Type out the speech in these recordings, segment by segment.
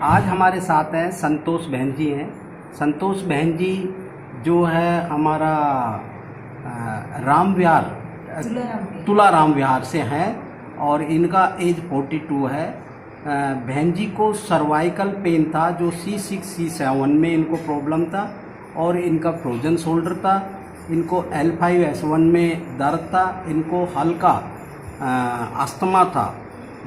आज हमारे साथ हैं संतोष बहन जी हैं। संतोष बहन जी जो है हमारा राम विहार तुलाराम विहार से हैं और इनका एज 42 है। बहन जी को सर्वाइकल पेन था जो C6 C7 में इनको प्रॉब्लम था और इनका फ्रोजन शोल्डर था। इनको L5S1 में दर्द था। इनको हल्का अस्थमा था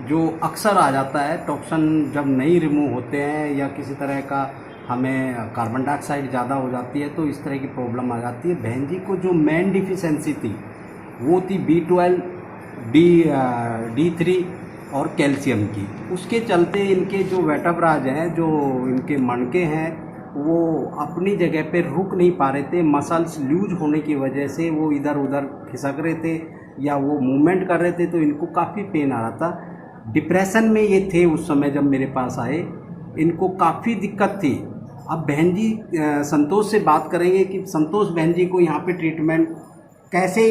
जो अक्सर आ जाता है टॉक्सिन जब नहीं रिमूव होते हैं या किसी तरह का हमें कार्बन डाइऑक्साइड ज़्यादा हो जाती है तो इस तरह की प्रॉब्लम आ जाती है। बहन जी को जो मेन डिफिशेंसी थी वो थी B12, D3 और कैल्शियम की। उसके चलते इनके जो वेटाब्राज हैं, जो इनके मणके हैं, वो अपनी जगह पे रुक नहीं पा रहे थे। मसल्स लूज होने की वजह से वो इधर उधर खिसक रहे थे या वो मूवमेंट कर रहे थे तो इनको काफ़ी पेन आ रहा था। डिप्रेशन में ये थे उस समय जब मेरे पास आए। इनको काफ़ी दिक्कत थी। अब बहन जी संतोष से बात करेंगे कि संतोष बहन जी को यहाँ पे ट्रीटमेंट कैसे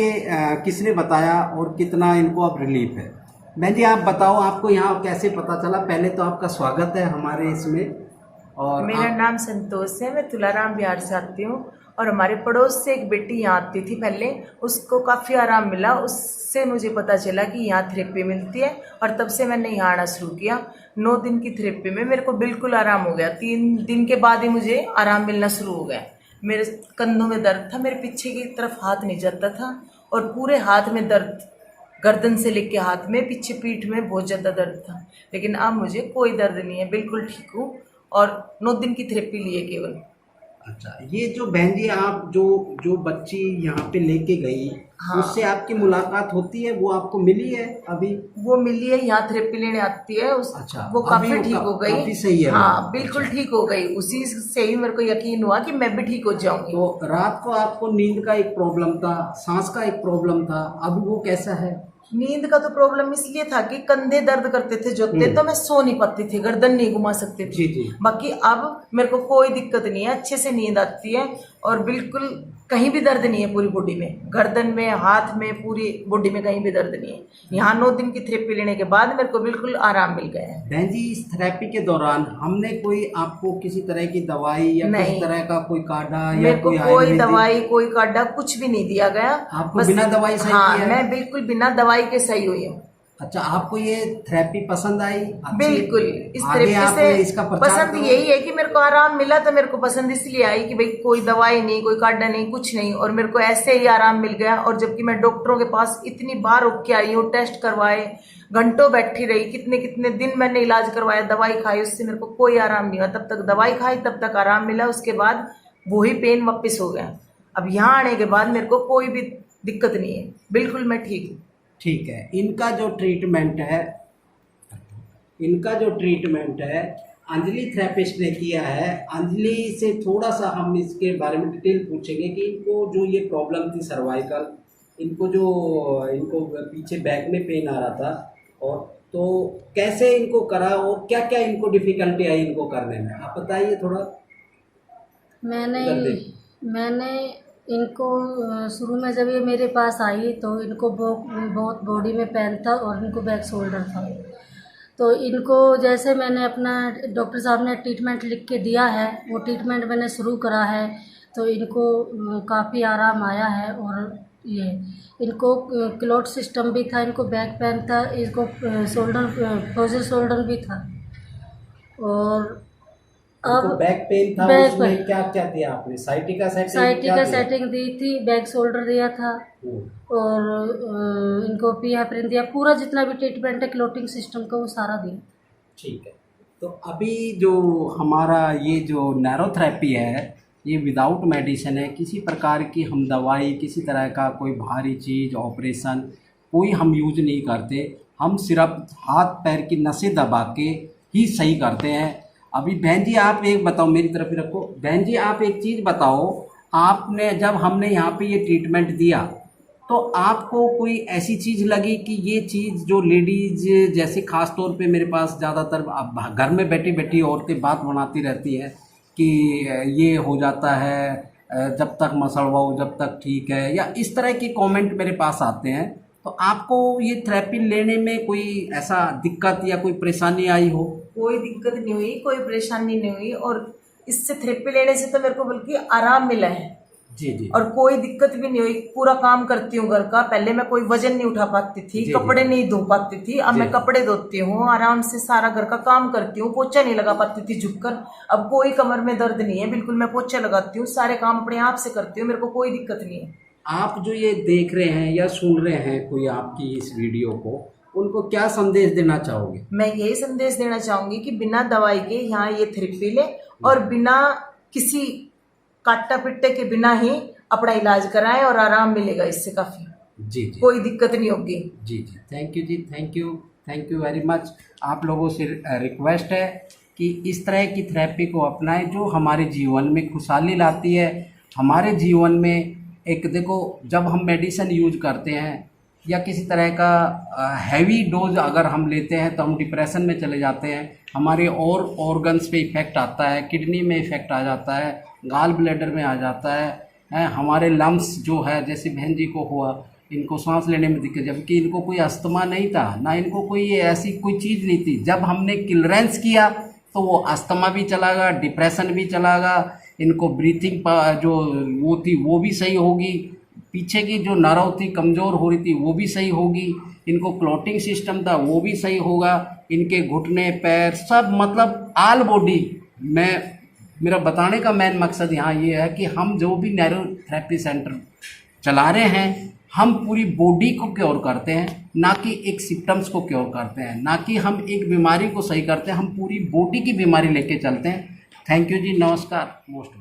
किसने बताया और कितना इनको अब रिलीफ है। बहन जी आप बताओ, आपको यहाँ कैसे पता चला? पहले तो आपका स्वागत है हमारे इसमें। और मेरा नाम संतोष है, मैं तुलाराम विहार से आती हूँ और हमारे पड़ोस से एक बेटी यहाँ आती थी पहले, उसको काफ़ी आराम मिला। उससे मुझे पता चला कि यहाँ थेरेपी मिलती है और तब से मैंने यहाँ आना शुरू किया। 9 दिन की थेरेपी में मेरे को बिल्कुल आराम हो गया। 3 दिन के बाद ही मुझे आराम मिलना शुरू हो गया। मेरे कंधों में दर्द था, मेरे पीछे की तरफ हाथ नहीं जाता था और पूरे हाथ में दर्द, गर्दन से लेके हाथ में, पीछे पीठ में बहुत ज़्यादा दर्द था। लेकिन अब मुझे कोई दर्द नहीं है, बिल्कुल ठीक हूँ और 9 दिन की थेरेपी ली है केवल। अच्छा, ये जो बहन जी आप जो बच्ची यहाँ पे लेके गई, हाँ, उससे आपकी मुलाकात होती है? वो आपको मिली है अभी? वो मिली है, यहाँ थेरेपी लेने आती है। अच्छा, वो काफी ठीक हो गई। काफी सही है। हाँ बिल्कुल ठीक हो गई। उसी से ही मेरे को यकीन हुआ कि मैं भी ठीक हो जाऊंगी। तो रात को आपको नींद का एक प्रॉब्लम था, सांस का एक प्रॉब्लम था, अब वो कैसा है? नींद का तो प्रॉब्लम इसलिए था कि कंधे दर्द करते थे जोते, तो मैं सो नहीं पाती थी, गर्दन नहीं घुमा सकती थी। जी जी। बाकी अब मेरे को कोई दिक्कत नहीं है, अच्छे से नींद आती है और बिल्कुल कहीं भी दर्द नहीं है पूरी बॉडी में, गर्दन में, हाथ में, पूरी बॉडी में कहीं भी दर्द नहीं है। यहाँ 9 दिन की थेरेपी लेने के बाद मेरे को बिल्कुल आराम मिल गया है। बहन जी इस थेरेपी के दौरान हमने कोई आपको किसी तरह की दवाई या किसी तरह का कोई काढ़ा या मेरे को कोई दवाई, कोई काढ़ा कुछ भी नहीं दिया गया। आपको बिना दवाई सही हाँ, किया है? मैं बिल्कुल बिना दवाई के सही हुई हूँ। अच्छा, आपको ये थेरेपी पसंद आई? बिल्कुल, इस थेरेपी से इसका पसंद यही है कि मेरे को आराम मिला। तो मेरे को पसंद इसलिए आई कि भाई कोई दवाई नहीं, कोई काढ़ा नहीं, कुछ नहीं, और मेरे को ऐसे ही आराम मिल गया। और जबकि मैं डॉक्टरों के पास इतनी बार रुक के आई हूँ, टेस्ट करवाए, घंटों बैठी रही, कितने कितने दिन मैंने इलाज करवाया, दवाई खाई, उससे मेरे को कोई आराम नहीं हुआ। तब तक दवाई खाई, तब तक आराम मिला, उसके बाद वही पेन वापस हो गया। अब यहाँ आने के बाद मेरे को कोई भी दिक्कत नहीं है, बिल्कुल मैं ठीक हूँ। ठीक है। इनका जो ट्रीटमेंट है अंजलि थेरेपिस्ट ने किया है। अंजलि से थोड़ा सा हम इसके बारे में डिटेल पूछेंगे कि इनको जो ये प्रॉब्लम थी सर्वाइकल, इनको पीछे बैक में पेन आ रहा था, और तो कैसे इनको करा और क्या क्या इनको डिफिकल्टी आई इनको करने में, आप बताइए थोड़ा। मैंने इनको शुरू में जब ये मेरे पास आई तो इनको बहुत बॉडी में पेन था और इनको बैक शोल्डर था। तो इनको जैसे मैंने अपना डॉक्टर साहब ने ट्रीटमेंट लिख के दिया है, वो ट्रीटमेंट मैंने शुरू करा है, तो इनको काफ़ी आराम आया है। और ये इनको क्लोट सिस्टम भी था, इनको बैक पेन था, इसको फ्रोजन शोल्डर भी था। और अब बैक पेन था, उसमें क्या क्या दिया आपने? साइटिका सेटिंग दी थी, बैक शोल्डर दिया था और इनको पियाप्रिन दिया। पूरा जितना भी ट्रीटमेंट है क्लोटिंग सिस्टम का वो सारा दिया। ठीक है। तो अभी जो हमारा ये जो नैरोथेरेपी है ये विदाउट मेडिसिन है, किसी प्रकार की हम दवाई, किसी तरह का कोई भारी चीज़, ऑपरेशन कोई हम यूज नहीं करते। हम सिर्फ हाथ पैर की नसें दबा के ही सही करते हैं। अभी बहन जी आप एक बताओ, मेरी तरफ ही रखो। बहन जी आप एक चीज़ बताओ, आपने जब हमने यहाँ पे ये ट्रीटमेंट दिया तो आपको कोई ऐसी चीज़ लगी कि ये चीज़ जो लेडीज, जैसे ख़ास तौर पे मेरे पास ज़्यादातर घर में बैठी बैठी औरतें बात बनाती रहती हैं कि ये हो जाता है जब तक मसड़वाओ जब तक ठीक है, या इस तरह के कमेंट मेरे पास आते हैं, तो आपको ये थेरेपी लेने में कोई ऐसा दिक्कत या कोई परेशानी आई हो? कोई दिक्कत नहीं हुई, कोई परेशानी नहीं हुई, और इससे थेरेपी लेने से तो मेरे को बल्कि आराम मिला है। जी जी और कोई दिक्कत भी नहीं हुई। पूरा काम करती हूँ घर का। पहले मैं कोई वजन नहीं उठा पाती थी, जी, कपड़े जी। नहीं धो पाती थी, अब जी। मैं कपड़े धोती हूँ, आराम से सारा घर का काम करती हूँ, पोछा नहीं लगा पाती थी झुककर, अब कोई कमर में दर्द नहीं है, बिल्कुल मैं पोछा लगाती हूँ, सारे काम अपने आप से करती हूँ, मेरे को कोई दिक्कत नहीं है। आप जो ये देख रहे हैं या सुन रहे हैं कोई आपकी इस वीडियो को, उनको क्या संदेश देना चाहोगे? मैं यही संदेश देना चाहूंगी कि बिना दवाई के यहाँ ये थेरेपी ले, और बिना किसी काटा पिट्टे के बिना ही अपना इलाज कराएं, और आराम मिलेगा इससे काफी। जी जी कोई दिक्कत नहीं होगी। जी जी थैंक यू जी, थैंक यू वेरी मच। आप लोगों से रिक्वेस्ट है कि इस तरह की थेरेपी को अपनाएं जो हमारे जीवन में खुशहाली लाती है। हमारे जीवन में एक देखो, जब हम मेडिसिन यूज करते हैं या किसी तरह का हैवी डोज अगर हम लेते हैं तो हम डिप्रेशन में चले जाते हैं, हमारे और ऑर्गन्स पे इफ़ेक्ट आता है, किडनी में इफ़ेक्ट आ जाता है, गाल ब्लैडर में आ जाता है, हमारे लंग्स जो है, जैसे बहन जी को हुआ, इनको सांस लेने में दिक्कत, जबकि इनको कोई अस्थमा नहीं था, ना इनको कोई ऐसी कोई चीज़ नहीं थी। जब हमने क्लियरेंस किया तो वो अस्थमा भी चला गया, डिप्रेशन भी चला गया, इनको ब्रीथिंग जो वो थी वो भी सही होगी, पीछे की जो नर्व थी कमज़ोर हो रही थी वो भी सही होगी, इनको क्लॉटिंग सिस्टम था वो भी सही होगा, इनके घुटने पैर सब मतलब ऑल बॉडी में। मेरा बताने का मेन मकसद यहाँ ये है कि हम जो भी नैरो थेरेपी सेंटर चला रहे हैं, हम पूरी बॉडी को क्योर करते हैं, ना कि एक सिम्टम्स को क्योर करते हैं, ना कि हम एक बीमारी को सही करते हैं, हम पूरी बॉडी की बीमारी लेके चलते हैं। थैंक यू जी, नमस्कार, मोस्ट